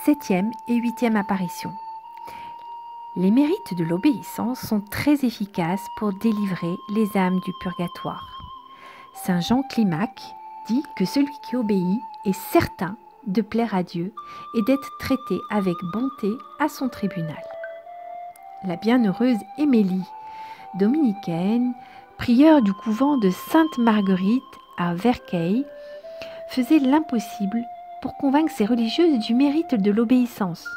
7e et 8e apparition. Les mérites de l'obéissance sont très efficaces pour délivrer les âmes du purgatoire. Saint Jean Climac dit que celui qui obéit est certain de plaire à Dieu et d'être traité avec bonté à son tribunal. La bienheureuse Émilie, dominicaine, prieure du couvent de Sainte-Marguerite à Verceil, faisait l'impossible pour convaincre ses religieuses du mérite de l'obéissance.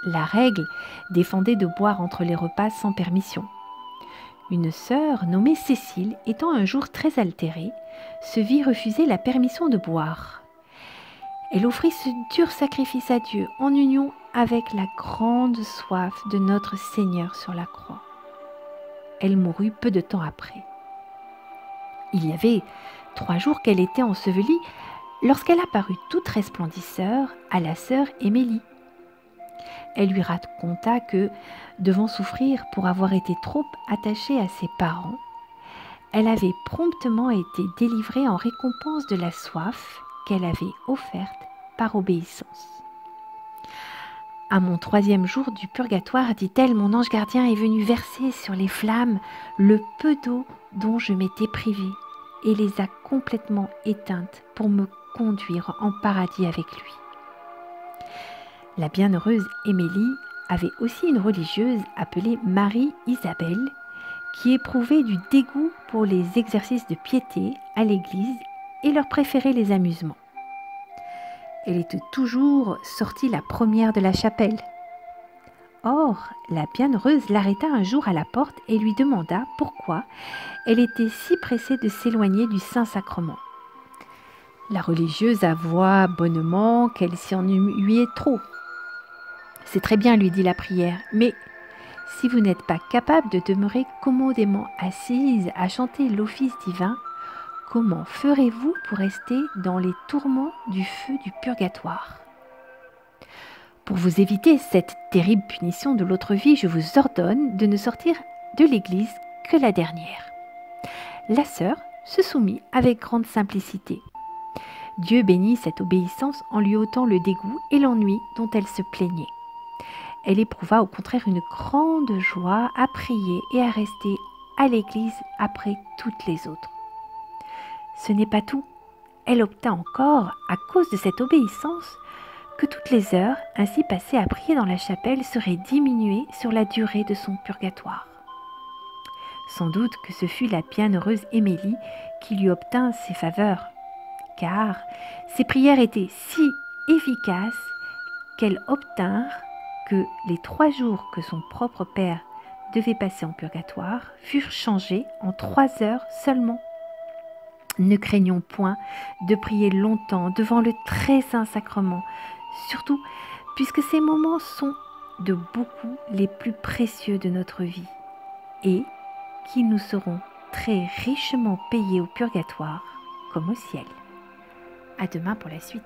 La règle défendait de boire entre les repas sans permission. Une sœur nommée Cécile, étant un jour très altérée, se vit refuser la permission de boire. Elle offrit ce dur sacrifice à Dieu en union avec la grande soif de notre Seigneur sur la croix. Elle mourut peu de temps après. Il y avait 3 jours qu'elle était ensevelie lorsqu'elle apparut toute resplendisseur à la sœur Émilie. Elle lui raconta que, devant souffrir pour avoir été trop attachée à ses parents, elle avait promptement été délivrée en récompense de la soif qu'elle avait offerte par obéissance. À mon 3e jour du purgatoire, dit-elle, mon ange gardien est venu verser sur les flammes le peu d'eau dont je m'étais privée et les a complètement éteintes pour me conduire en paradis avec lui. La bienheureuse Émilie avait aussi une religieuse appelée Marie-Isabelle qui éprouvait du dégoût pour les exercices de piété à l'église et leur préférait les amusements. Elle était toujours sortie la première de la chapelle. Or, la bienheureuse l'arrêta un jour à la porte et lui demanda pourquoi elle était si pressée de s'éloigner du Saint-Sacrement. La religieuse avoua bonnement qu'elle s'y ennuyait trop. « C'est très bien, lui dit la prière, mais si vous n'êtes pas capable de demeurer commodément assise à chanter l'office divin, comment ferez-vous pour rester dans les tourments du feu du purgatoire ? Pour vous éviter cette terrible punition de l'autre vie, je vous ordonne de ne sortir de l'église que la dernière. » La sœur se soumit avec grande simplicité. Dieu bénit cette obéissance en lui ôtant le dégoût et l'ennui dont elle se plaignait. Elle éprouva au contraire une grande joie à prier et à rester à l'église après toutes les autres. Ce n'est pas tout. Elle obtint encore, à cause de cette obéissance, que toutes les heures ainsi passées à prier dans la chapelle seraient diminuées sur la durée de son purgatoire. Sans doute que ce fut la bienheureuse Émilie qui lui obtint ces faveurs, car ses prières étaient si efficaces qu'elle obtinrent que les 3 jours que son propre père devait passer en purgatoire furent changés en 3 heures seulement. Ne craignons point de prier longtemps devant le très saint sacrement, surtout puisque ces moments sont de beaucoup les plus précieux de notre vie et qui nous seront très richement payés au purgatoire comme au ciel. À demain pour la suite.